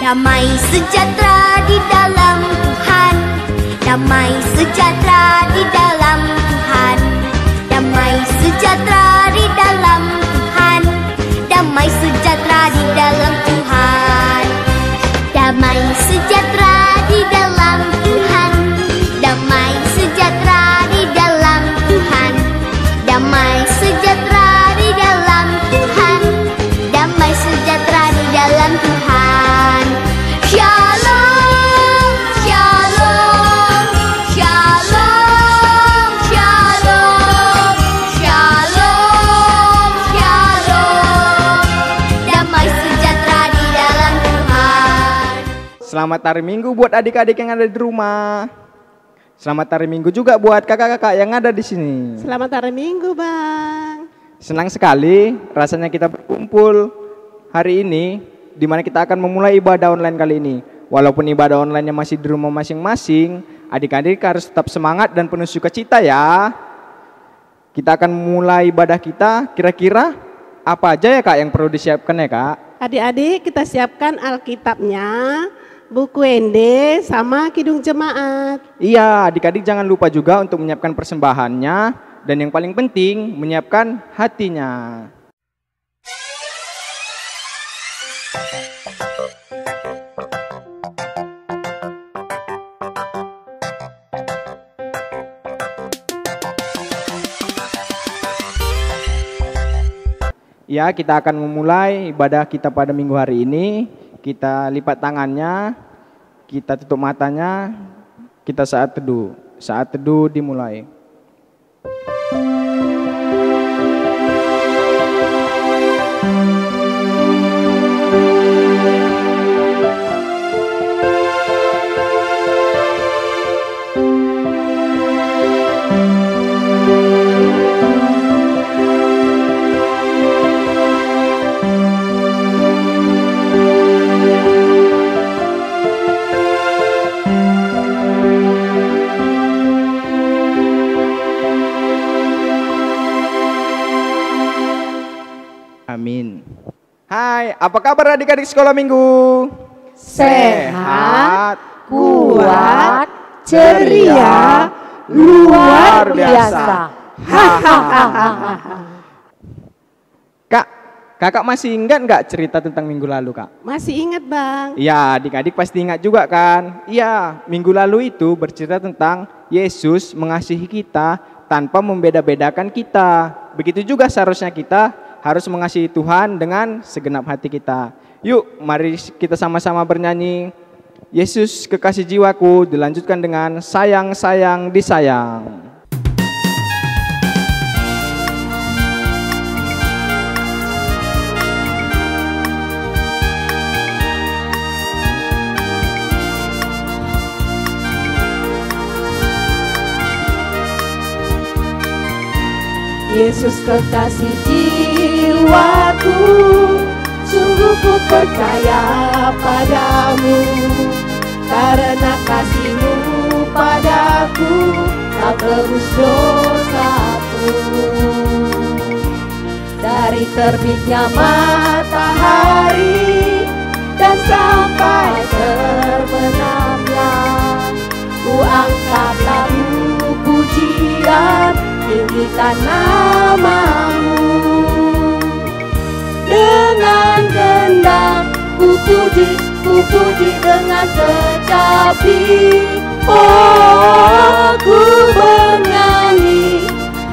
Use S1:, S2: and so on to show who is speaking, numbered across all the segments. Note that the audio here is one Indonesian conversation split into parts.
S1: Damai sejahtera di dalam Tuhan, damai sejahtera di dalam Tuhan, damai sejahtera di dalam Tuhan, damai sejahtera di dalam Tuhan, damai sejahtera di dalam Tuhan, damai sejahtera di dalam Tuhan, damai sejahtera di dalam Tuhan, damai sejahtera di dalam Tuhan. Shalom, shalom, shalom, shalom, shalom, shalom, damai sejahtera di dalam Tuhan.
S2: Selamat hari Minggu buat adik-adik yang ada di rumah. Selamat hari Minggu juga buat kakak-kakak yang ada di sini.
S3: Selamat hari Minggu, Bang.
S2: Senang sekali rasanya kita berkumpul hari ini, di mana kita akan memulai ibadah online kali ini. Walaupun ibadah online-nya masih di rumah masing-masing, adik-adik harus tetap semangat dan penuh sukacita ya. Kita akan memulai ibadah kita. Kira-kira apa aja ya Kak yang perlu disiapkan ya Kak?
S3: Adik-adik, kita siapkan Alkitabnya, buku ND, sama kidung jemaat.
S2: Iya, adik-adik jangan lupa juga untuk menyiapkan persembahannya, dan yang paling penting menyiapkan hatinya. Ya, kita akan memulai ibadah kita pada minggu hari ini. Kita lipat tangannya, kita tutup matanya, kita saat teduh. Saat teduh dimulai. Amin. Hai, apa kabar adik-adik sekolah minggu?
S4: Sehat, kuat, ceria, luar biasa.
S2: Kakak masih ingat nggak cerita tentang minggu lalu Kak?
S3: Masih ingat, Bang?
S2: Iya, adik-adik pasti ingat juga kan? Iya, minggu lalu itu bercerita tentang Yesus mengasihi kita tanpa membeda-bedakan kita. Begitu juga seharusnya kita harus mengasihi Tuhan dengan segenap hati kita. Yuk, mari kita sama-sama bernyanyi Yesus kekasih jiwaku, dilanjutkan dengan sayang, sayang, disayang.
S4: Yesus kekasih jiwaku, sungguh ku percaya padamu, karena kasih-Mu padaku tak tebus dosaku. Dari terbitnya matahari dan sampai terbenamnya, ku angkat lagu pujian, tinggikan nama-Mu. Dengan gendang ku puji dengan kecapi. Oh, ku bernyanyi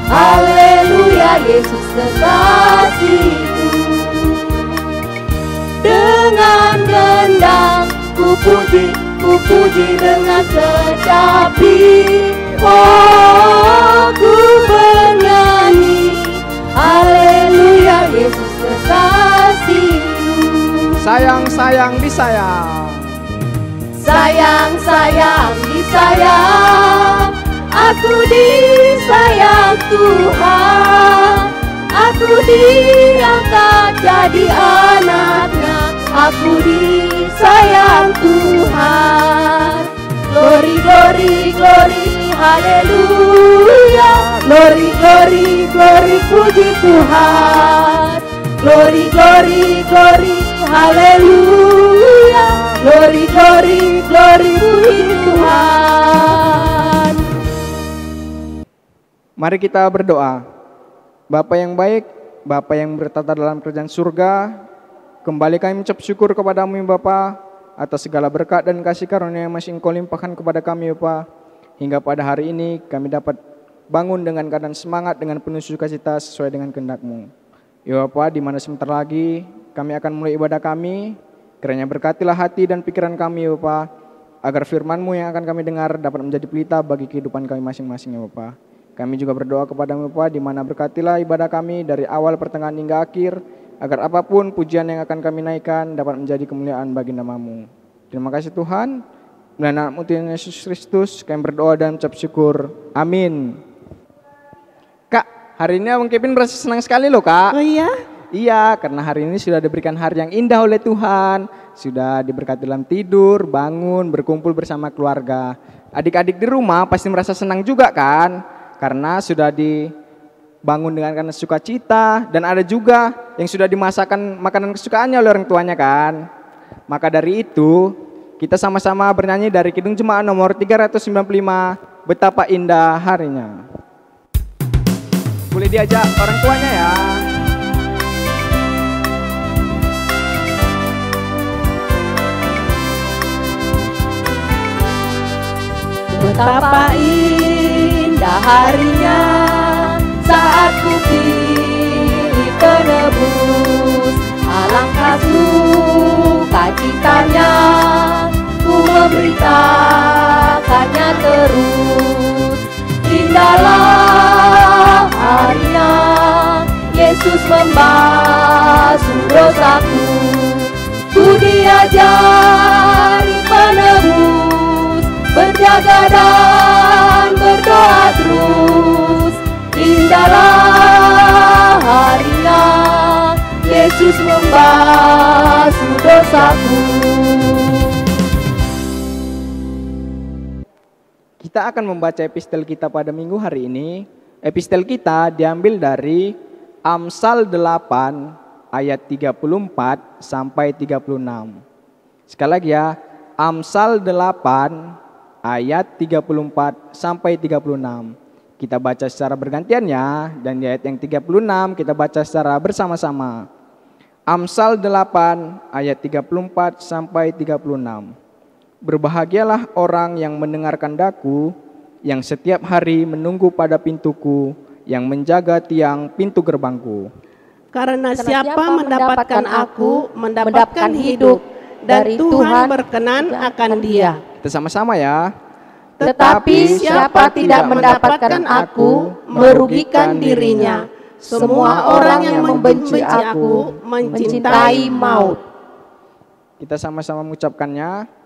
S4: haleluya, Yesus kekasihku. Dengan gendang ku puji dengan kecapi. Oh, ku bernyanyi haleluya, Yesus kekasihku.
S2: Sayang, sayang, disayang.
S4: Sayang, sayang, disayang. Aku disayang Tuhan. Aku diangkat jadi anak-Nya. Aku disayang Tuhan. Glory, glory, glory, haleluya. Glory, glory, glory, puji Tuhan. Glory, glory, glory, haleluya.
S2: Mari kita berdoa. Bapa yang baik, Bapa yang bertata dalam kerajaan surga, kembali kami mengucap syukur kepadamu ya Bapa, atas segala berkat dan kasih karunia yang masih Engkau limpahkan kepada kami ya Bapa. Hingga pada hari ini kami dapat bangun dengan keadaan semangat, dengan penuh sukacita sesuai dengan kehendak-Mu. Ya Bapa, di mana sebentar lagi kami akan mulai ibadah kami, kiranya berkatilah hati dan pikiran kami ya Bapa, agar firman-Mu yang akan kami dengar dapat menjadi pelita bagi kehidupan kami masing-masing ya Bapa. Kami juga berdoa kepada-Mu Bapa, di mana berkatilah ibadah kami dari awal pertengahan hingga akhir, agar apapun pujian yang akan kami naikkan dapat menjadi kemuliaan bagi nama-Mu. Terima kasih Tuhan. Dalam nama Tuhan Yesus Kristus kami berdoa dan ucap syukur. Amin. Kak, hari ini Abang Kevin merasa senang sekali loh Kak.
S3: Oh iya?
S2: Iya, karena hari ini sudah diberikan hari yang indah oleh Tuhan. Sudah diberkati dalam tidur, bangun, berkumpul bersama keluarga. Adik-adik di rumah pasti merasa senang juga kan? Karena sudah dibangun dengan sukacita. Dan ada juga yang sudah dimasakkan makanan kesukaannya oleh orang tuanya kan. Maka dari itu kita sama-sama bernyanyi dari Kidung Jemaat nomor 395, Betapa Indah Harinya. Boleh diajak orang tuanya ya.
S4: Betapa indah harinya saat ku pilih penebus. Alangkah sukacitanya ku memberitakannya terus. Indahlah harinya Yesus membasuh dosaku. Ku diajari penebus, berjaga dan berdoa terus. Indahlah harinya Yesus membasuh dosaku.
S2: Kita akan membaca epistel kita pada minggu hari ini. Epistel kita diambil dari Amsal 8 ayat 34 sampai 36. Sekali lagi ya, Amsal 8 ayat 34 sampai 36. Kita baca secara bergantian ya, dan di ayat yang 36 kita baca secara bersama-sama. Amsal 8 ayat 34 sampai 36. Berbahagialah orang yang mendengarkan daku, yang setiap hari menunggu pada pintuku, yang menjaga tiang pintu gerbangku.
S3: Karena siapa mendapatkan aku, mendapatkan hidup, dan Tuhan berkenan akan dia.
S2: Kita sama-sama ya.
S4: Tetapi siapa tidak mendapatkan aku, merugikan dirinya. Semua orang yang membenci aku mencintai maut.
S2: Kita sama-sama mengucapkannya.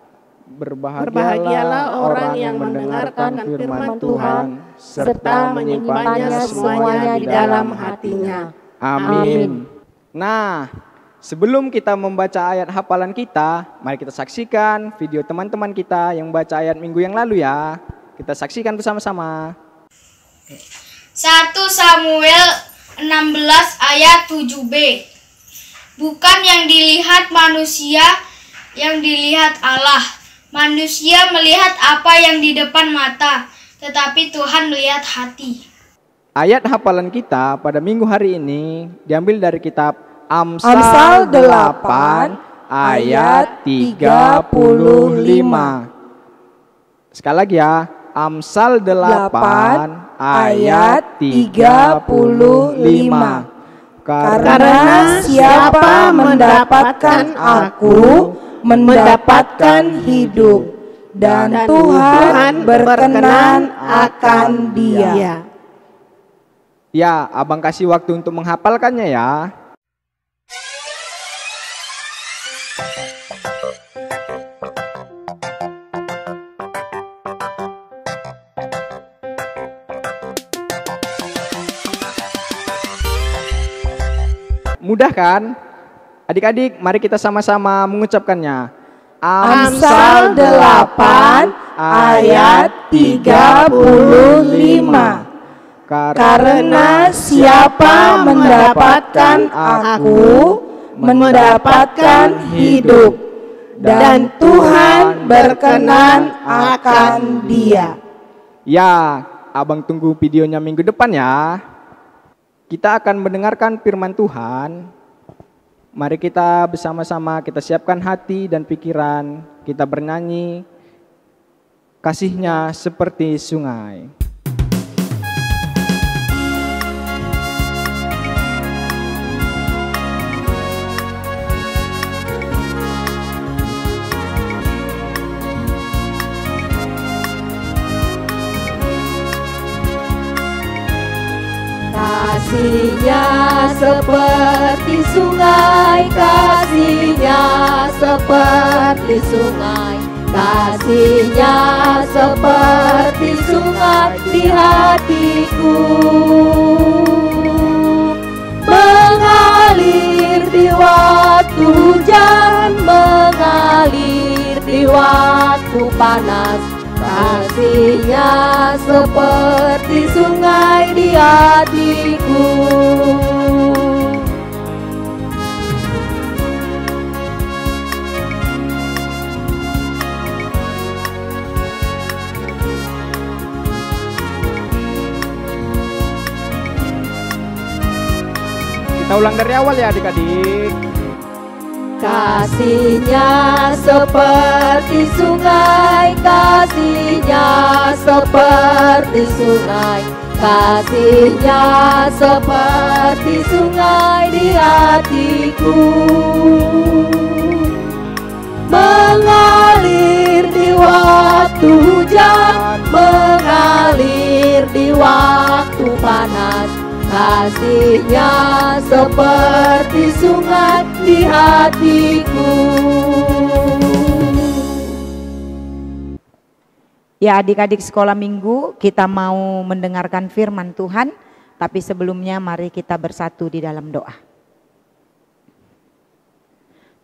S3: Berbahagialah orang yang mendengarkan firman Tuhan, serta menyimpannya semuanya di dalam hatinya.
S2: Amin. Nah, sebelum kita membaca ayat hafalan kita, mari kita saksikan video teman-teman kita yang baca ayat minggu yang lalu ya. Kita saksikan bersama-sama.
S5: 1 Samuel 16 ayat 7b. Bukan yang dilihat manusia, yang dilihat Allah. Manusia melihat apa yang di depan mata, tetapi Tuhan melihat hati.
S2: Ayat hafalan kita pada minggu hari ini diambil dari kitab
S4: Amsal 8
S2: ayat 35. Sekali lagi ya, Amsal 8 ayat 35.
S4: Karena siapa mendapatkan aku, mendapatkan hidup, dan Tuhan berkenan akan dia.
S2: Ya, abang kasih waktu untuk menghafalkannya ya. Mudah kan? Adik-adik, mari kita sama-sama mengucapkannya.
S4: Amsal 8 ayat 35. Karena siapa mendapatkan aku, mendapatkan hidup, dan Tuhan berkenan akan dia.
S2: Ya, abang tunggu videonya minggu depan ya. Kita akan mendengarkan firman Tuhan. Mari kita bersama-sama kita siapkan hati dan pikiran. Kita bernyanyi, kasihnya seperti sungai.
S4: Kasihnya seperti sungai, kasihnya seperti sungai, kasihnya seperti sungai di hatiku, mengalir di waktu hujan, mengalir di waktu panas. Kasihnya seperti sungai di hatiku.
S2: Kita ulang dari awal ya adik-adik.
S4: Kasihnya seperti sungai, kasihnya seperti sungai, kasihnya seperti sungai di hatiku, mengalir di waktu hujan, mengalir di waktu panas. Kasihnya seperti sungai di hatiku.
S6: Ya adik-adik sekolah minggu, kita mau mendengarkan firman Tuhan. Tapi sebelumnya mari kita bersatu di dalam doa.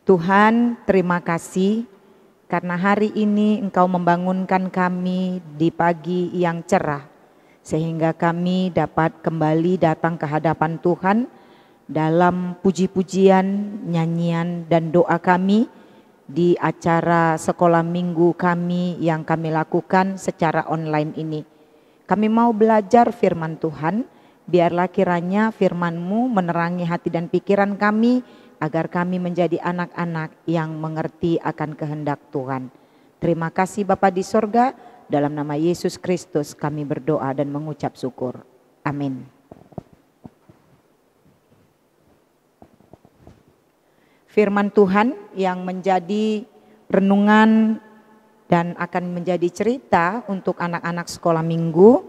S6: Tuhan, terima kasih karena hari ini Engkau membangunkan kami di pagi yang cerah, sehingga kami dapat kembali datang ke hadapan Tuhan dalam puji-pujian, nyanyian, dan doa kami di acara sekolah minggu kami yang kami lakukan secara online ini. Kami mau belajar firman Tuhan, biarlah kiranya firman-Mu menerangi hati dan pikiran kami, agar kami menjadi anak-anak yang mengerti akan kehendak Tuhan. Terima kasih Bapa di sorga. Dalam nama Yesus Kristus kami berdoa dan mengucap syukur. Amin. Firman Tuhan yang menjadi renungan dan akan menjadi cerita untuk anak-anak sekolah minggu,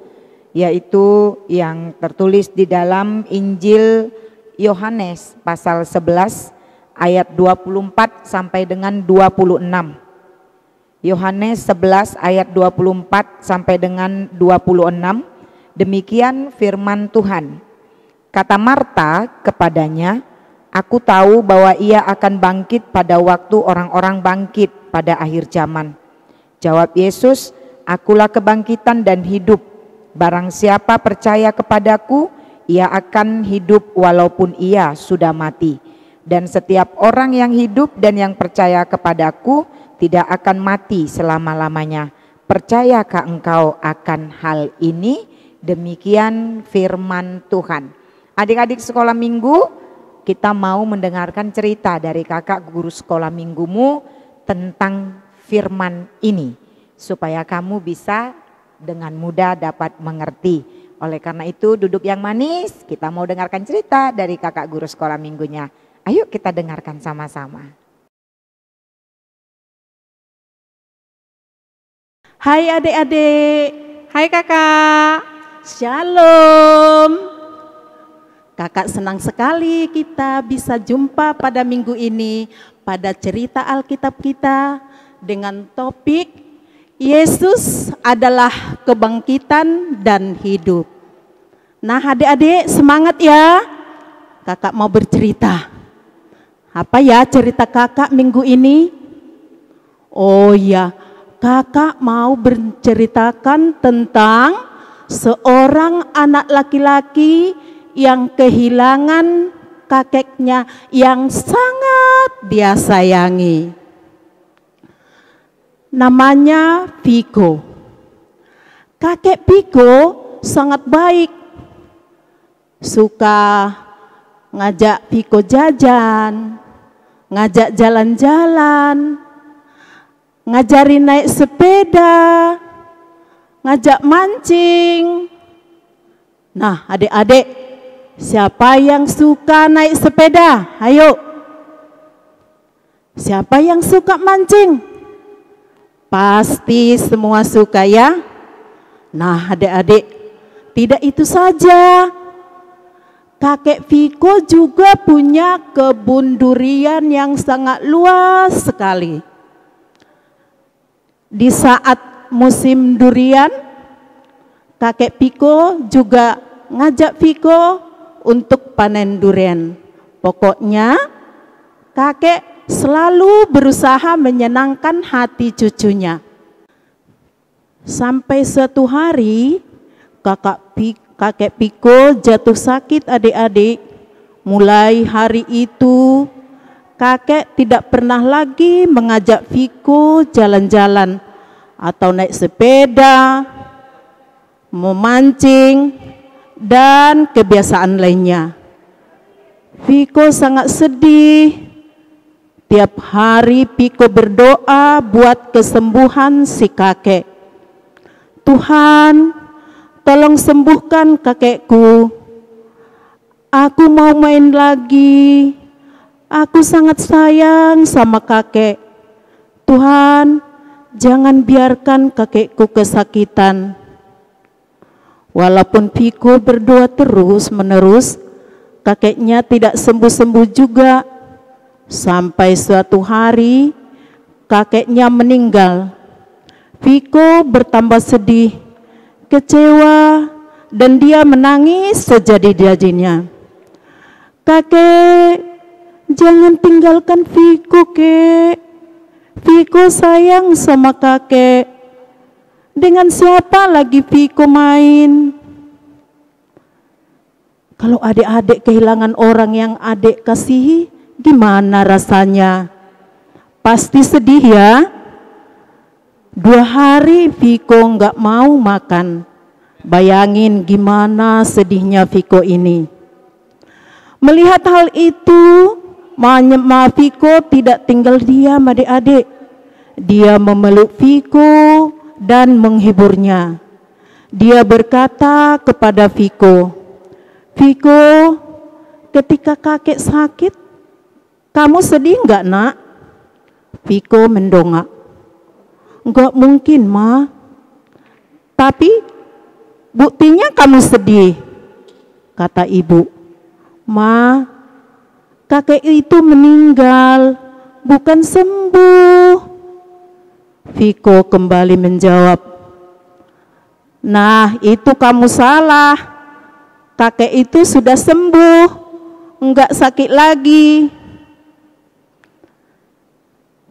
S6: yaitu yang tertulis di dalam Injil Yohanes pasal 11 ayat 24 sampai dengan 26. Yohanes 11 ayat 24 sampai dengan 26, demikian firman Tuhan. Kata Marta kepadanya, aku tahu bahwa ia akan bangkit pada waktu orang-orang bangkit pada akhir zaman. Jawab Yesus, akulah kebangkitan dan hidup. Barang siapa percaya kepadaku, ia akan hidup walaupun ia sudah mati. Dan setiap orang yang hidup dan yang percaya kepadaku tidak akan mati selama-lamanya. Percayakah engkau akan hal ini? Demikian firman Tuhan. Adik-adik sekolah minggu, kita mau mendengarkan cerita dari kakak guru sekolah minggumu tentang firman ini, supaya kamu bisa dengan mudah dapat mengerti. Oleh karena itu duduk yang manis, kita mau dengarkan cerita dari kakak guru sekolah minggunya. Ayo kita dengarkan sama-sama.
S3: Hai adik-adik, hai kakak, shalom. Kakak senang sekali kita bisa jumpa pada minggu ini pada cerita Alkitab kita dengan topik Yesus adalah kebangkitan dan hidup. Nah adik-adik semangat ya, kakak mau bercerita. Apa ya cerita kakak minggu ini? Oh ya, kakak mau berceritakan tentang seorang anak laki-laki yang kehilangan kakeknya yang sangat dia sayangi. Namanya Vigo. Kakek Vigo sangat baik. Suka ngajak Viko jajan, ngajak jalan-jalan, ngajarin naik sepeda, ngajak mancing. Nah, adik-adik, siapa yang suka naik sepeda? Ayo. Siapa yang suka mancing? Pasti semua suka ya. Nah, adik-adik, tidak itu saja. Kakek Viko juga punya kebun durian yang sangat luas sekali. Di saat musim durian, kakek Viko juga ngajak Viko untuk panen durian. Pokoknya kakek selalu berusaha menyenangkan hati cucunya. Sampai suatu hari kakek Viko jatuh sakit adik-adik. Mulai hari itu kakek tidak pernah lagi mengajak Viko jalan-jalan atau naik sepeda, memancing, dan kebiasaan lainnya. Viko sangat sedih. Tiap hari Viko berdoa buat kesembuhan si kakek. Tuhan, tolong sembuhkan kakekku. Aku mau main lagi. Aku sangat sayang sama kakek. Tuhan, jangan biarkan kakekku kesakitan. Walaupun Viko berdoa terus-menerus, kakeknya tidak sembuh-sembuh juga. Sampai suatu hari, kakeknya meninggal. Viko bertambah sedih, kecewa, dan dia menangis sejadi-jadinya. Kakek, jangan tinggalkan Viko, kek. Viko sayang sama kakek. Dengan siapa lagi Viko main? Kalau adik-adik kehilangan orang yang adik kasihi, gimana rasanya? Pasti sedih ya. 2 hari Viko nggak mau makan. Bayangin gimana sedihnya Viko ini. Melihat hal itu, Viko tidak tinggal diam adik-adik. Dia memeluk Viko dan menghiburnya. Dia berkata kepada Viko, Viko, ketika kakek sakit, kamu sedih enggak nak? Viko mendongak. Enggak mungkin ma. Tapi buktinya kamu sedih, kata ibu. Ma, kakek itu meninggal, bukan sembuh. Viko kembali menjawab, nah itu kamu salah. Kakek itu sudah sembuh, enggak sakit lagi.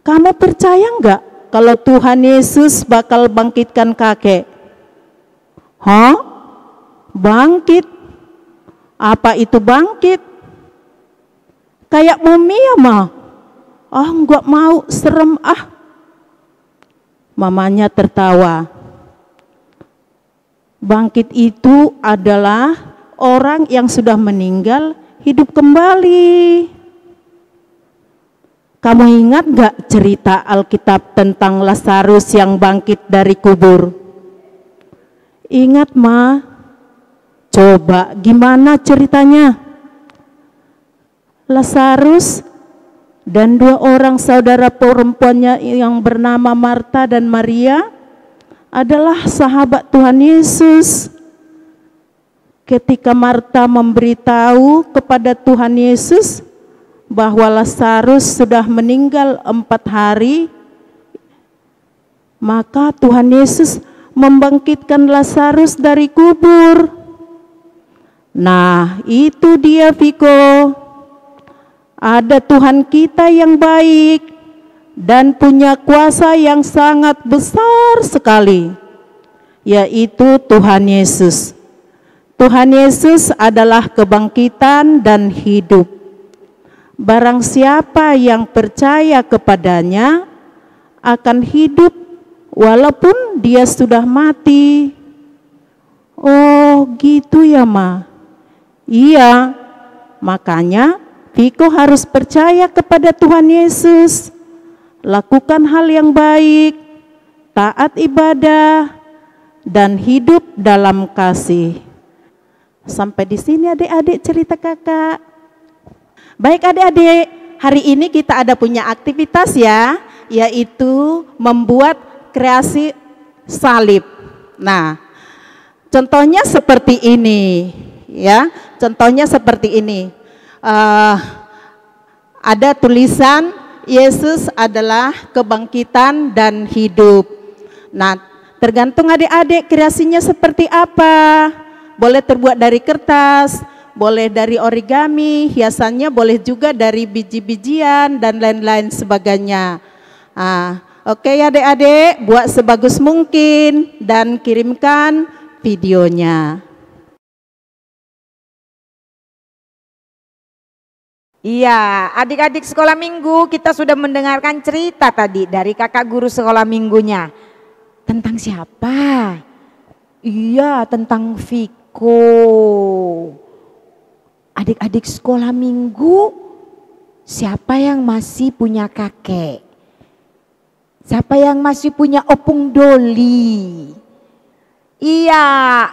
S3: Kamu percaya enggak kalau Tuhan Yesus bakal bangkitkan kakek? Hah? Bangkit? Apa itu bangkit? Kayak mumi ya ma? Enggak mau, serem ah. Mamanya tertawa. Bangkit itu adalah orang yang sudah meninggal hidup kembali. Kamu ingat gak cerita Alkitab tentang Lazarus yang bangkit dari kubur? Ingat ma? Coba gimana ceritanya? Lazarus dan 2 orang saudara perempuannya yang bernama Marta dan Maria adalah sahabat Tuhan Yesus. Ketika Marta memberitahu kepada Tuhan Yesus bahwa Lazarus sudah meninggal 4 hari, maka Tuhan Yesus membangkitkan Lazarus dari kubur. Nah, itu dia Viko. Ada Tuhan kita yang baik dan punya kuasa yang sangat besar sekali, yaitu Tuhan Yesus. Tuhan Yesus adalah kebangkitan dan hidup. Barang siapa yang percaya kepadanya akan hidup walaupun dia sudah mati. Oh gitu ya Ma. Iya, makanya Viko harus percaya kepada Tuhan Yesus. Lakukan hal yang baik, taat ibadah, dan hidup dalam kasih. Sampai di sini adik-adik cerita kakak. Baik adik-adik, hari ini kita ada punya aktivitas ya, yaitu membuat kreasi salib. Nah, contohnya seperti ini ya, contohnya seperti ini. Ada tulisan Yesus adalah kebangkitan dan hidup. Nah, tergantung adik-adik kreasinya seperti apa. Boleh terbuat dari kertas, boleh dari origami, hiasannya boleh juga dari biji-bijian dan lain-lain sebagainya. Oke adik-adik, buat sebagus mungkin dan kirimkan videonya.
S6: Iya, adik-adik sekolah minggu, kita sudah mendengarkan cerita tadi dari kakak guru sekolah minggunya. Tentang siapa? Iya, tentang Viko. Adik-adik sekolah minggu, siapa yang masih punya kakek? Siapa yang masih punya opung doli? Iya,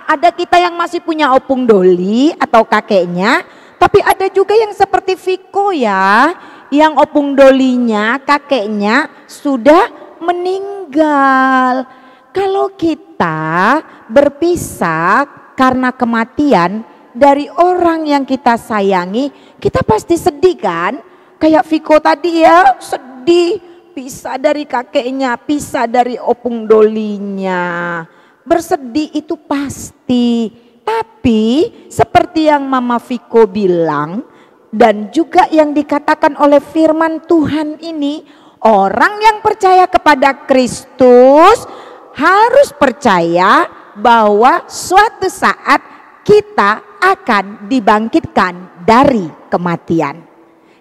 S6: ada kita yang masih punya opung doli atau kakeknya. Tapi ada juga yang seperti Viko ya, yang opung dolinya, kakeknya sudah meninggal. Kalau kita berpisah karena kematian dari orang yang kita sayangi, kita pasti sedih kan? Kayak Viko tadi ya, sedih, pisah dari kakeknya, pisah dari opung dolinya. Bersedih itu pasti. Tapi seperti yang Mama Viko bilang dan juga yang dikatakan oleh firman Tuhan ini, orang yang percaya kepada Kristus harus percaya bahwa suatu saat kita akan dibangkitkan dari kematian.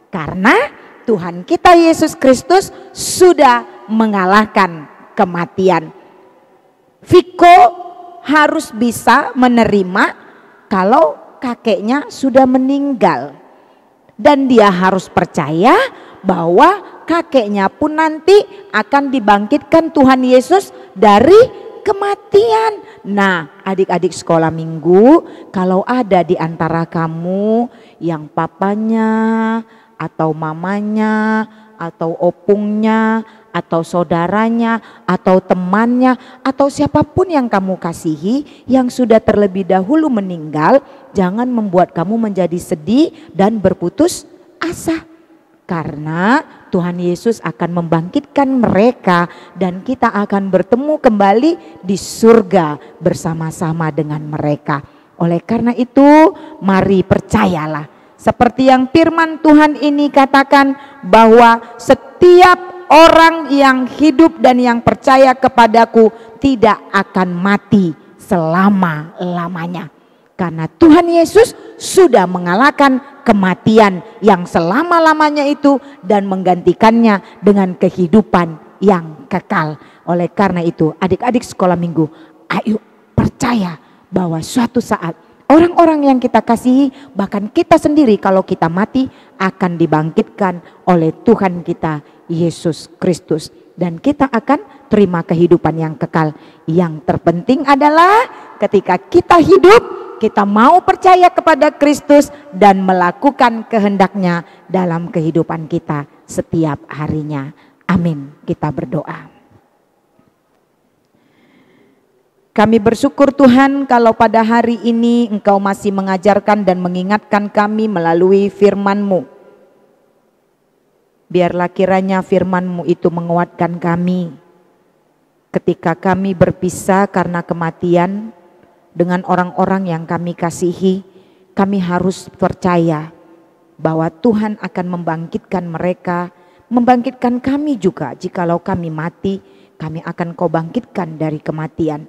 S6: Karena Tuhan kita Yesus Kristus sudah mengalahkan kematian. Viko harus bisa menerima kalau kakeknya sudah meninggal. Dan dia harus percaya bahwa kakeknya pun nanti akan dibangkitkan Tuhan Yesus dari kematian. Nah, adik-adik sekolah minggu, kalau ada di antara kamu yang papanya atau mamanya atau opungnya atau saudaranya, atau temannya, atau siapapun yang kamu kasihi yang sudah terlebih dahulu meninggal, jangan membuat kamu menjadi sedih dan berputus asa. Karena Tuhan Yesus akan membangkitkan mereka dan kita akan bertemu kembali di surga bersama-sama dengan mereka. Oleh karena itu, mari percayalah. Seperti yang firman Tuhan ini katakan bahwa setiap orang yang hidup dan yang percaya kepadaku tidak akan mati selama-lamanya. Karena Tuhan Yesus sudah mengalahkan kematian yang selama-lamanya itu dan menggantikannya dengan kehidupan yang kekal. Oleh karena itu adik-adik sekolah minggu, ayo percaya bahwa suatu saat orang-orang yang kita kasihi, bahkan kita sendiri kalau kita mati akan dibangkitkan oleh Tuhan kita Yesus Kristus. Dan kita akan terima kehidupan yang kekal. Yang terpenting adalah ketika kita hidup, kita mau percaya kepada Kristus dan melakukan kehendaknya dalam kehidupan kita setiap harinya. Amin. Kita berdoa. Kami bersyukur Tuhan kalau pada hari ini Engkau masih mengajarkan dan mengingatkan kami melalui firman-Mu. Biarlah kiranya firman-Mu itu menguatkan kami ketika kami berpisah karena kematian dengan orang-orang yang kami kasihi. Kami harus percaya bahwa Tuhan akan membangkitkan mereka, membangkitkan kami juga. Jikalau kami mati, kami akan Kau bangkitkan dari kematian.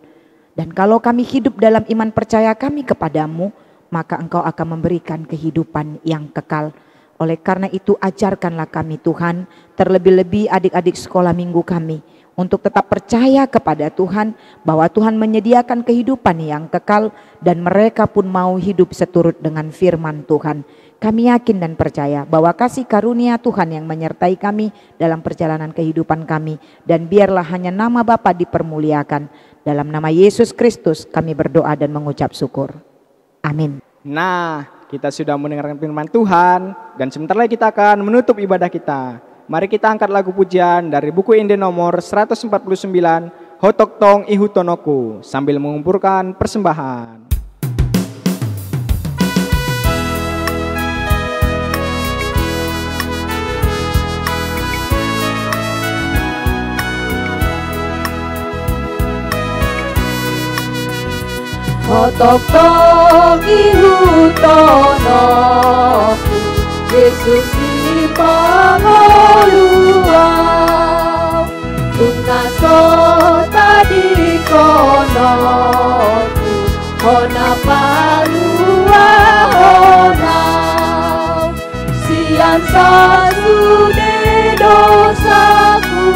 S6: Dan kalau kami hidup dalam iman percaya kami kepadamu, maka Engkau akan memberikan kehidupan yang kekal. Oleh karena itu ajarkanlah kami Tuhan, terlebih-lebih adik-adik sekolah minggu kami, untuk tetap percaya kepada Tuhan bahwa Tuhan menyediakan kehidupan yang kekal dan mereka pun mau hidup seturut dengan firman Tuhan. Kami yakin dan percaya bahwa kasih karunia Tuhan yang menyertai kami dalam perjalanan kehidupan kami, dan biarlah hanya nama Bapa dipermuliakan. Dalam nama Yesus Kristus kami berdoa dan mengucap syukur. Amin.
S2: Nah, kita sudah mendengarkan firman Tuhan dan sebentar lagi kita akan menutup ibadah kita. Mari kita angkat lagu pujian dari buku Inde nomor 149, Hotok Tong Ihutonoku, sambil mengumpulkan persembahan.
S4: Hotok tong ihutonoku, Yesus si pangoluang, tungnaso tadi konoku, hona palua hona, sian sasude dosaku,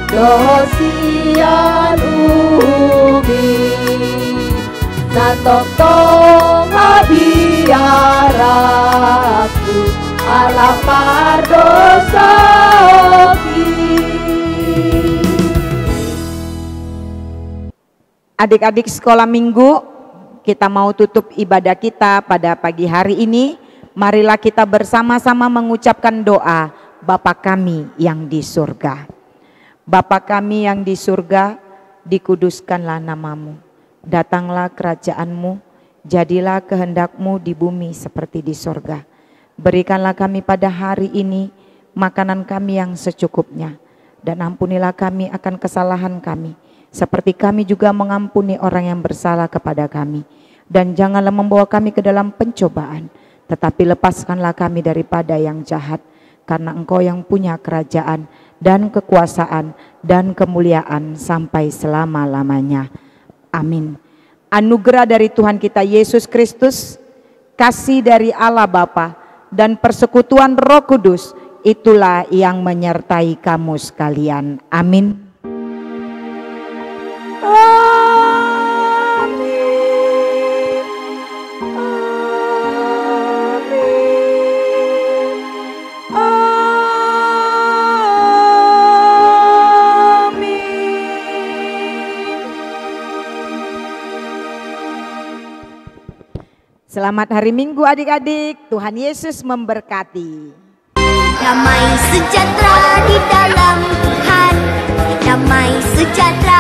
S4: dosian ubi. Natok tong abiaraku ala pardosa
S6: Adik-adik sekolah minggu, kita mau tutup ibadah kita pada pagi hari ini. Marilah kita bersama-sama mengucapkan doa Bapa kami yang di surga. Bapa kami yang di surga, dikuduskanlah namamu. Datanglah kerajaanmu, jadilah kehendakmu di bumi seperti di sorga. Berikanlah kami pada hari ini makanan kami yang secukupnya. Dan ampunilah kami akan kesalahan kami, seperti kami juga mengampuni orang yang bersalah kepada kami. Dan janganlah membawa kami ke dalam pencobaan, tetapi lepaskanlah kami daripada yang jahat. Karena Engkau yang punya kerajaan dan kekuasaan dan kemuliaan sampai selama-lamanya. Amin. Anugerah dari Tuhan kita Yesus Kristus, kasih dari Allah Bapa, dan persekutuan Roh Kudus, itulah yang menyertai kamu sekalian. Amin. Selamat hari Minggu adik-adik, Tuhan Yesus memberkati.
S1: Damai sejahtera di dalam Tuhan, damai sejahtera